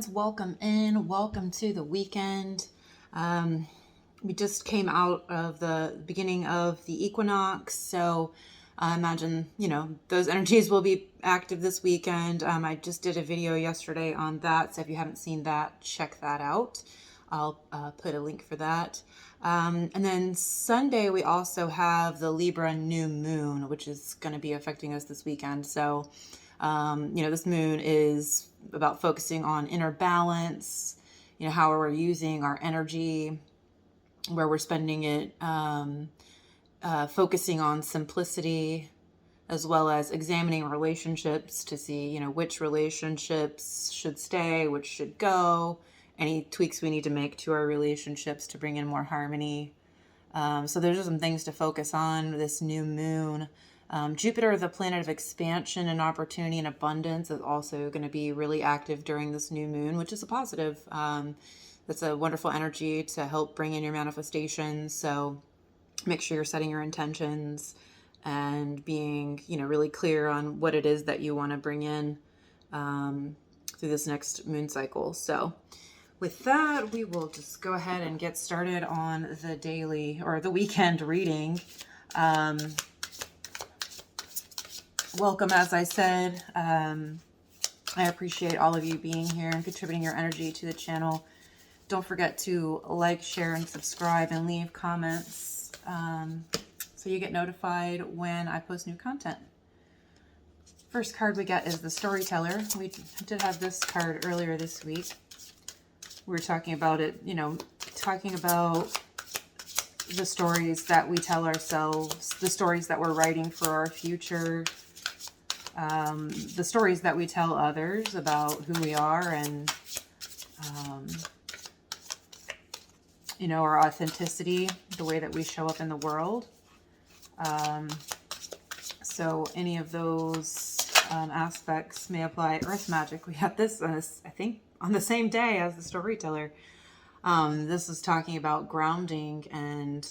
friends, welcome in. Welcome to the weekend. We just came out of the beginning of the equinox, so I imagine, those energies will be active this weekend. I just did a video yesterday on that, so if you haven't seen that, check that out. I'll put a link for that. And then Sunday, we also have the Libra New Moon, which is going to be affecting us this weekend. So, this moon is about focusing on inner balance, how we're using our energy, where we're spending it, focusing on simplicity, as well as examining relationships to see, which relationships should stay, which should go, any tweaks we need to make to our relationships to bring in more harmony. So there's just some things to focus on this new moon. Jupiter, the planet of expansion and opportunity and abundance, is also going to be really active during this new moon, which is a positive. That's a wonderful energy to help bring in your manifestations. So make sure you're setting your intentions and being, really clear on what it is that you want to bring in through this next moon cycle. So with that, we will just go ahead and get started on the daily or the weekend reading. Welcome, as I said. I appreciate all of you being here and contributing your energy to the channel. Don't forget to like, share, and subscribe and leave comments so you get notified when I post new content. First card we get is the Storyteller. We did have this card earlier this week. We were talking about it, talking about the stories that we tell ourselves, the stories that we're writing for our future, the stories that we tell others about who we are and, our authenticity, the way that we show up in the world. So any of those aspects may apply. Earth magic. We had this, I think, on the same day as the Storyteller. This is talking about grounding and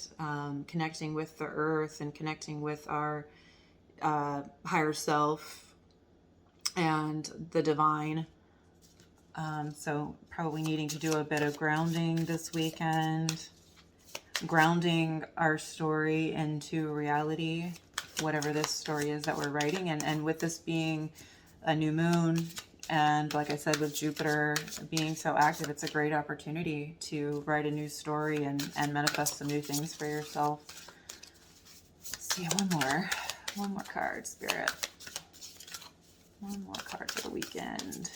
connecting with the earth and connecting with our higher self and the divine. So probably needing to do a bit of grounding this weekend, grounding our story into reality, whatever this story is that we're writing. And with this being a new moon, and like I said, with Jupiter being so active, it's a great opportunity to write a new story and manifest some new things for yourself. Let's see, one more card, Spirit. One more card for the weekend.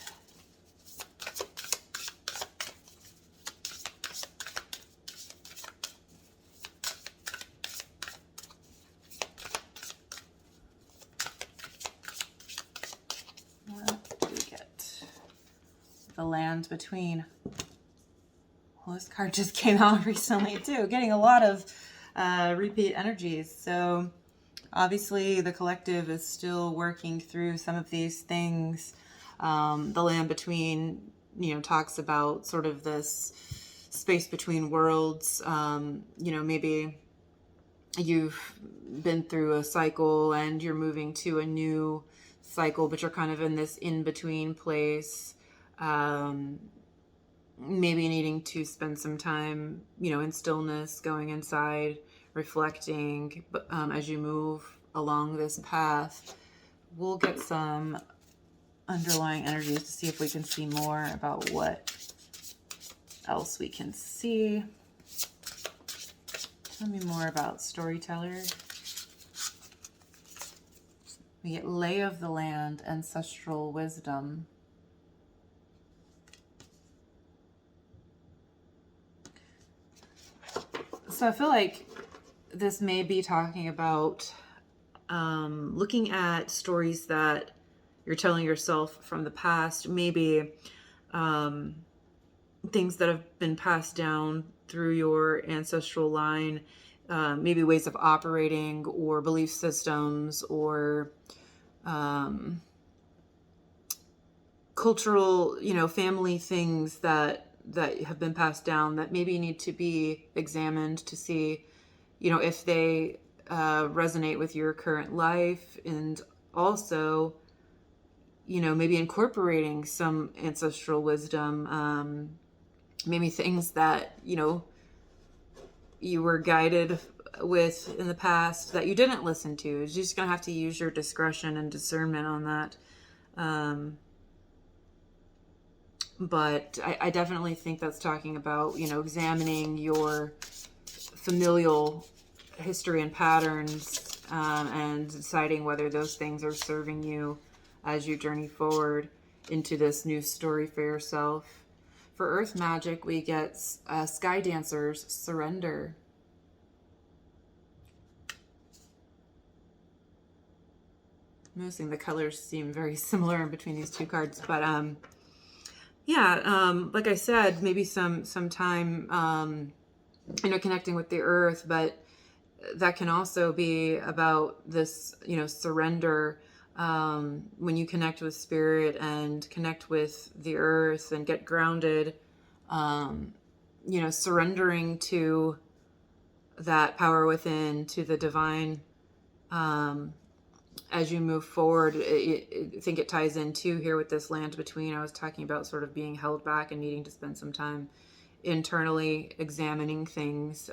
The land between. Well, this card just came out recently too, getting a lot of repeat energies. So obviously the collective is still working through some of these things. The land between, talks about sort of this space between worlds. Maybe you've been through a cycle and you're moving to a new cycle, but you're kind of in this in-between place. Maybe needing to spend some time, in stillness, going inside, reflecting, but as you move along this path, we'll get some underlying energies to see if we can see more about what else we can see. Tell me more about Storyteller. We get Lay of the Land, Ancestral Wisdom. So I feel like this may be talking about looking at stories that you're telling yourself from the past, maybe things that have been passed down through your ancestral line, maybe ways of operating or belief systems or cultural, family things that have been passed down that maybe need to be examined to see, if they resonate with your current life, and also maybe incorporating some ancestral wisdom, maybe things that, you were guided with in the past that you didn't listen to. You're just going to have to use your discretion and discernment on that. But I definitely think that's talking about, examining your familial history and patterns, and deciding whether those things are serving you as you journey forward into this new story for yourself. For Earth Magic, we get Sky Dancers, Surrender. I'm noticing the colors seem very similar in between these two cards, but like I said, maybe some time, connecting with the earth, but that can also be about this, surrender. When you connect with spirit and connect with the earth and get grounded, surrendering to that power within, to the divine, as you move forward. I think it ties in too here with this land between. I was talking about sort of being held back and needing to spend some time internally examining things.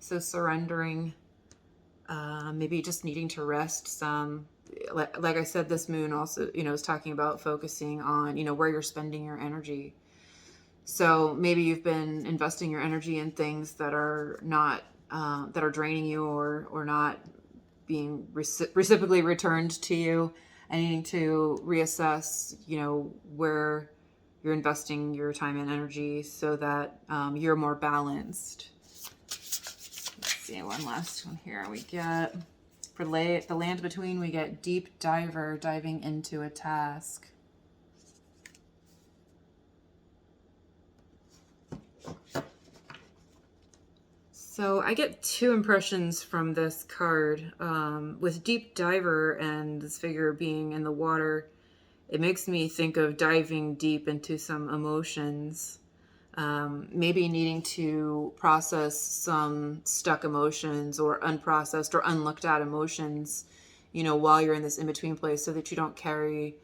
So surrendering, maybe just needing to rest some. Like I said, this moon also, is talking about focusing on, where you're spending your energy. So maybe you've been investing your energy in things that are not, that are draining you or not being reciprocally returned to you, and needing to reassess, where you're investing your time and energy so that you're more balanced. Let's see, one last one here. We get, for the land between, we get Deep Diver, diving into a task. So I get two impressions from this card. With Deep Diver and this figure being in the water, it makes me think of diving deep into some emotions. Maybe needing to process some stuck emotions or unprocessed or unlooked at emotions, while you're in this in-between place, so that you don't carry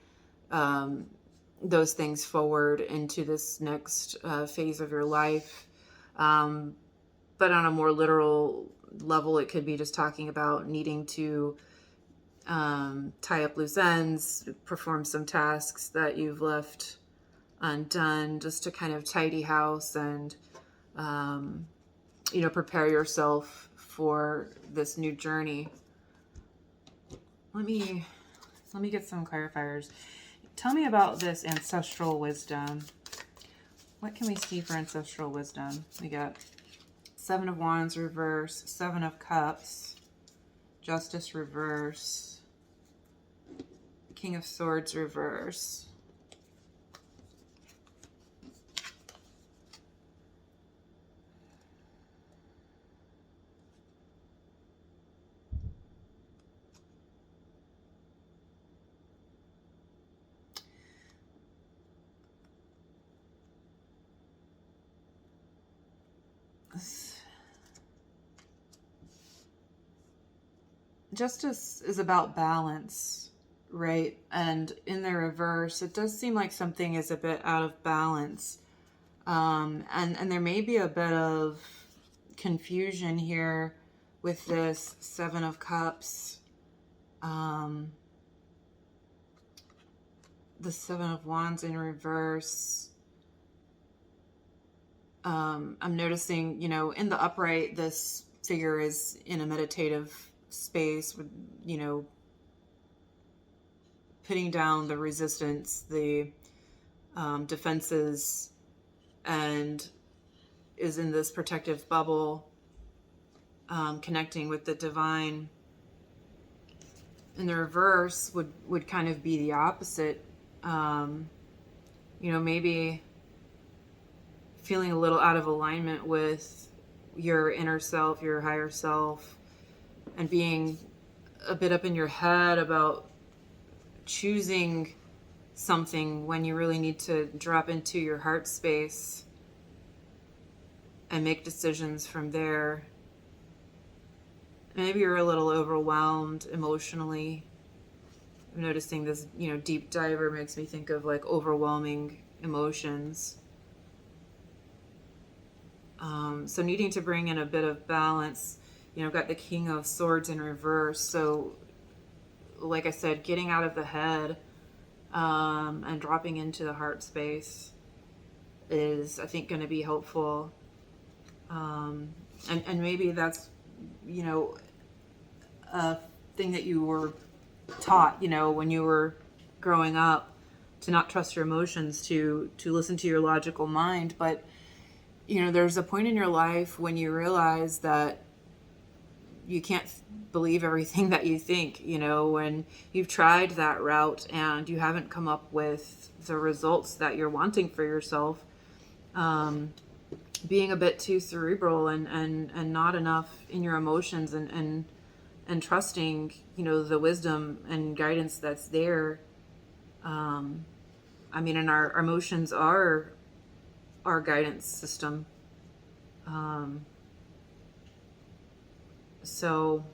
those things forward into this next phase of your life. But on a more literal level, it could be just talking about needing to tie up loose ends, perform some tasks that you've left undone, just to kind of tidy house and, prepare yourself for this new journey. Let me get some clarifiers. Tell me about this ancestral wisdom. What can we see for ancestral wisdom? We got Seven of Wands reverse, Seven of Cups, Justice reverse, King of Swords reverse. Justice is about balance, right? And in the reverse, it does seem like something is a bit out of balance. And there may be a bit of confusion here with this Seven of Cups. The Seven of Wands in reverse. I'm noticing, in the upright, this figure is in a meditative space, with, putting down the resistance, the defenses, and is in this protective bubble, connecting with the divine. In the reverse would kind of be the opposite. Maybe feeling a little out of alignment with your inner self, your higher self, and being a bit up in your head about choosing something when you really need to drop into your heart space and make decisions from there. Maybe you're a little overwhelmed emotionally I'm noticing this, deep diver makes me think of like overwhelming emotions. So needing to bring in a bit of balance. I've got the King of Swords in reverse. So like I said, getting out of the head and dropping into the heart space is, I think, going to be helpful. And maybe that's, a thing that you were taught, when you were growing up, to not trust your emotions, to listen to your logical mind. But, there's a point in your life when you realize that you can't believe everything that you think, when you've tried that route and you haven't come up with the results that you're wanting for yourself. Being a bit too cerebral and not enough in your emotions and trusting, the wisdom and guidance that's there. And our emotions are our guidance system. So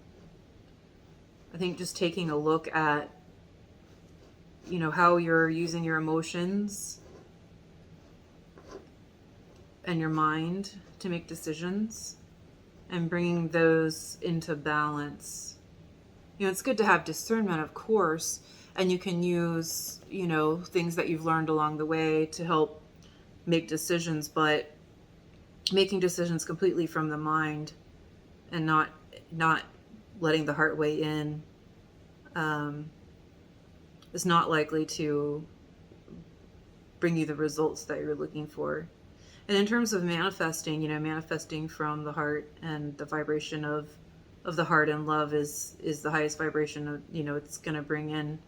I think just taking a look at, how you're using your emotions and your mind to make decisions and bringing those into balance. It's good to have discernment, of course, and you can use, things that you've learned along the way to help make decisions, but making decisions completely from the mind and not letting the heart weigh in is not likely to bring you the results that you're looking for. And in terms of manifesting, manifesting from the heart and the vibration of the heart and love is the highest vibration of, it's going to bring in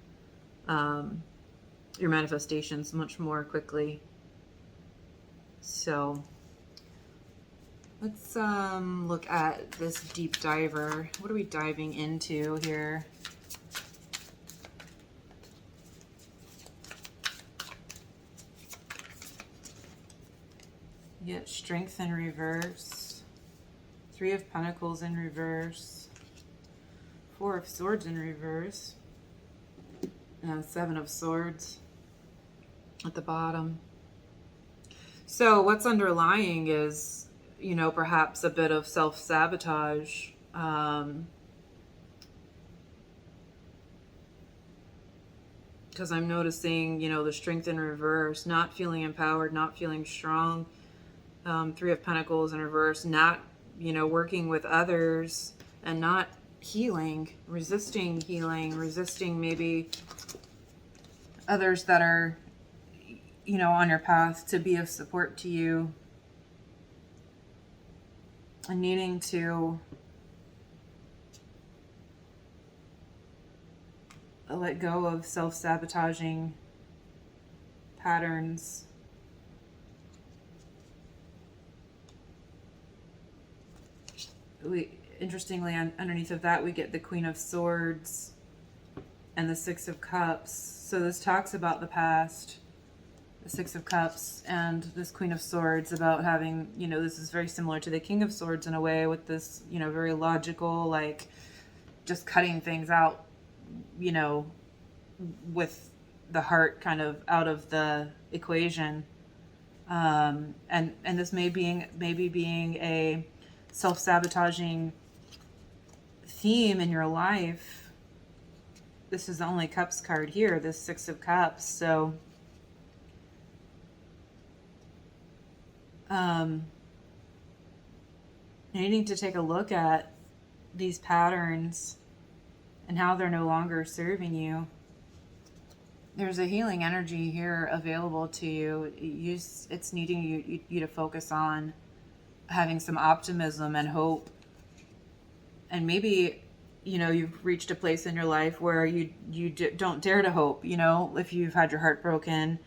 your manifestations much more quickly. So let's look at this deep diver. What are we diving into here? You get Strength in reverse, 3 of Pentacles in reverse, 4 of Swords in reverse, and 7 of Swords at the bottom. So what's underlying is, perhaps a bit of self-sabotage. Because I'm noticing, the Strength in reverse, not feeling empowered, not feeling strong. 3 of Pentacles in reverse, not, working with others and not healing, resisting maybe others that are, on your path to be of support to you, and needing to let go of self-sabotaging patterns. Interestingly, underneath of that, we get the Queen of Swords and the 6 of Cups. So this talks about the past, the 6 of Cups, and this Queen of Swords about having, this is very similar to the King of Swords in a way, with this, very logical, like just cutting things out, with the heart kind of out of the equation. And this maybe being a self-sabotaging theme in your life. This is the only Cups card here, this 6 of Cups. So needing to take a look at these patterns and how they're no longer serving you. There's a healing energy here available to you. It's needing you to focus on having some optimism and hope. And maybe, you've reached a place in your life where you don't dare to hope, if you've had your heart broken,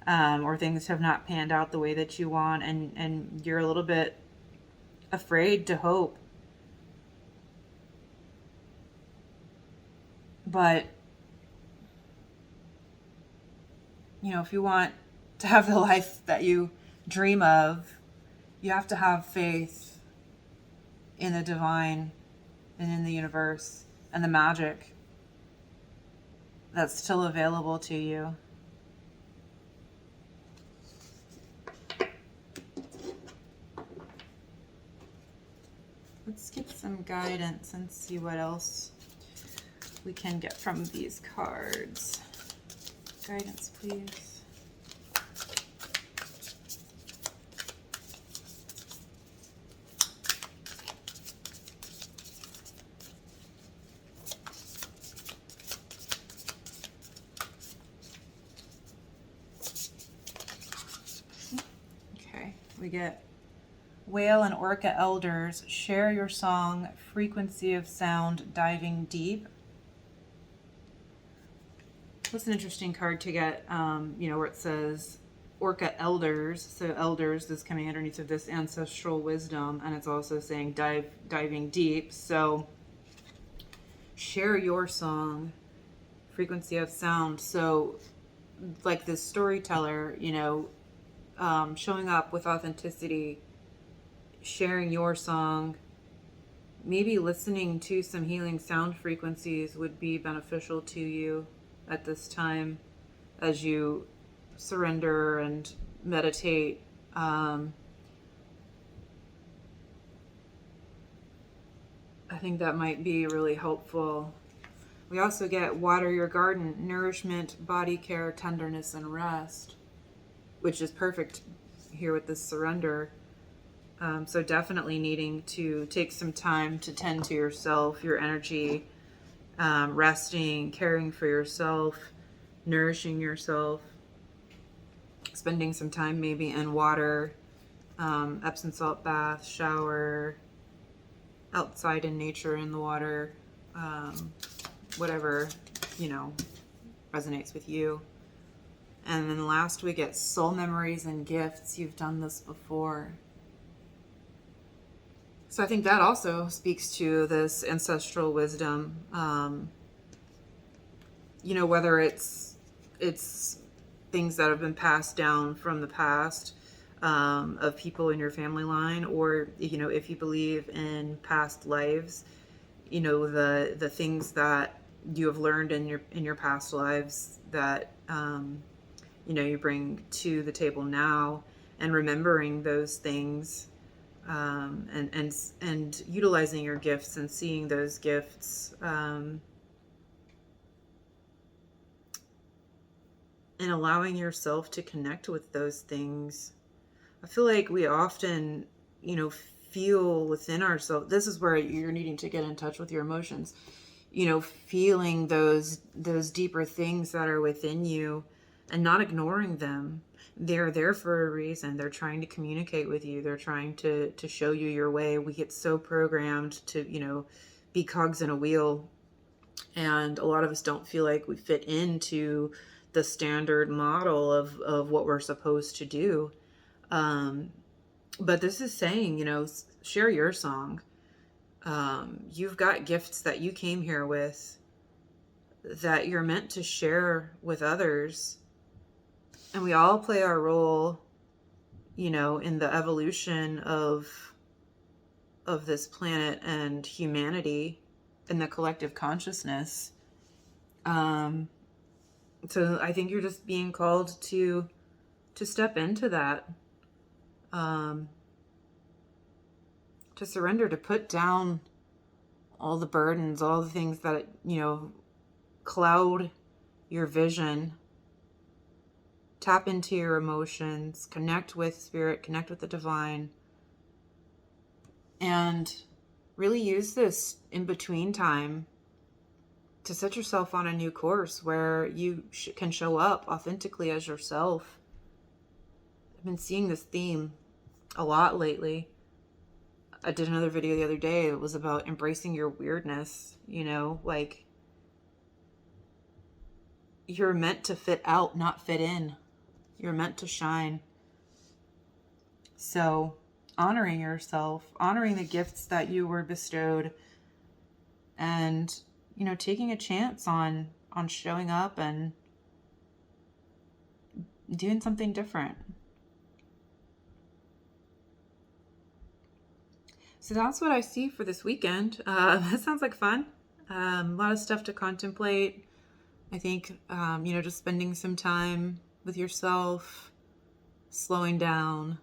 or things have not panned out the way that you want, and you're a little bit afraid to hope. But, if you want to have the life that you dream of, you have to have faith in the divine and in the universe and the magic. that's still available to you. Let's get some guidance and see what else we can get from these cards. Guidance, please. Okay, we get Whale and Orca Elders, share your song, frequency of sound, diving deep. That's an interesting card to get, where it says Orca Elders. So Elders is coming underneath of this Ancestral Wisdom, and it's also saying diving deep. So share your song, frequency of sound. So like this storyteller, showing up with authenticity, sharing your song, maybe listening to some healing sound frequencies would be beneficial to you at this time as you surrender and meditate. I think that might be really helpful. We also get water your garden, nourishment, body care, tenderness, and rest, which is perfect here with this surrender. So definitely needing to take some time to tend to yourself, your energy, resting, caring for yourself, nourishing yourself, spending some time maybe in water, Epsom salt bath, shower, outside in nature in the water, whatever, resonates with you. And then last we get soul memories and gifts. You've done this before. So I think that also speaks to this ancestral wisdom, whether it's things that have been passed down from the past, of people in your family line, or, if you believe in past lives, the things that you have learned in your past lives that, you bring to the table now, and remembering those things. And utilizing your gifts and seeing those gifts, and allowing yourself to connect with those things. I feel like we often, feel within ourselves. This is where you're needing to get in touch with your emotions, feeling those deeper things that are within you and not ignoring them. They're there for a reason. They're trying to communicate with you. They're trying to show you your way. We get so programmed to, be cogs in a wheel. And a lot of us don't feel like we fit into the standard model of what we're supposed to do. But this is saying, share your song. You've got gifts that you came here with that you're meant to share with others. And we all play our role, in the evolution of this planet and humanity and the collective consciousness. So I think you're just being called to step into that, to surrender, to put down all the burdens, all the things that, cloud your vision. Tap into your emotions, connect with spirit, connect with the divine, and really use this in-between time to set yourself on a new course where you can show up authentically as yourself. I've been seeing this theme a lot lately. I did another video the other day. It was about embracing your weirdness, like you're meant to fit out, not fit in. You're meant to shine. So honoring yourself, honoring the gifts that you were bestowed, and, taking a chance on showing up and doing something different. So that's what I see for this weekend. That sounds like fun. A lot of stuff to contemplate I think, just spending some time with yourself, slowing down,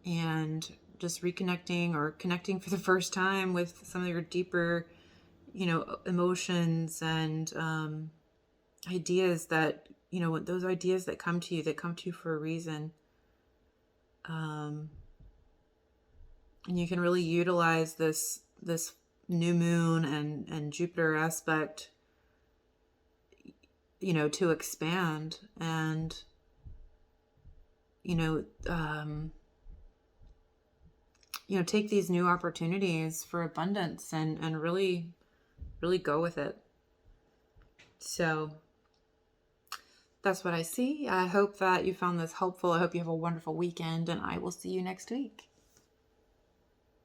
and just reconnecting or connecting for the first time with some of your deeper, emotions and ideas that, those ideas that come to you for a reason. And you can really utilize this new moon and Jupiter aspect, to expand and, take these new opportunities for abundance and really, really go with it. So that's what I see. I hope that you found this helpful. I hope you have a wonderful weekend, and I will see you next week.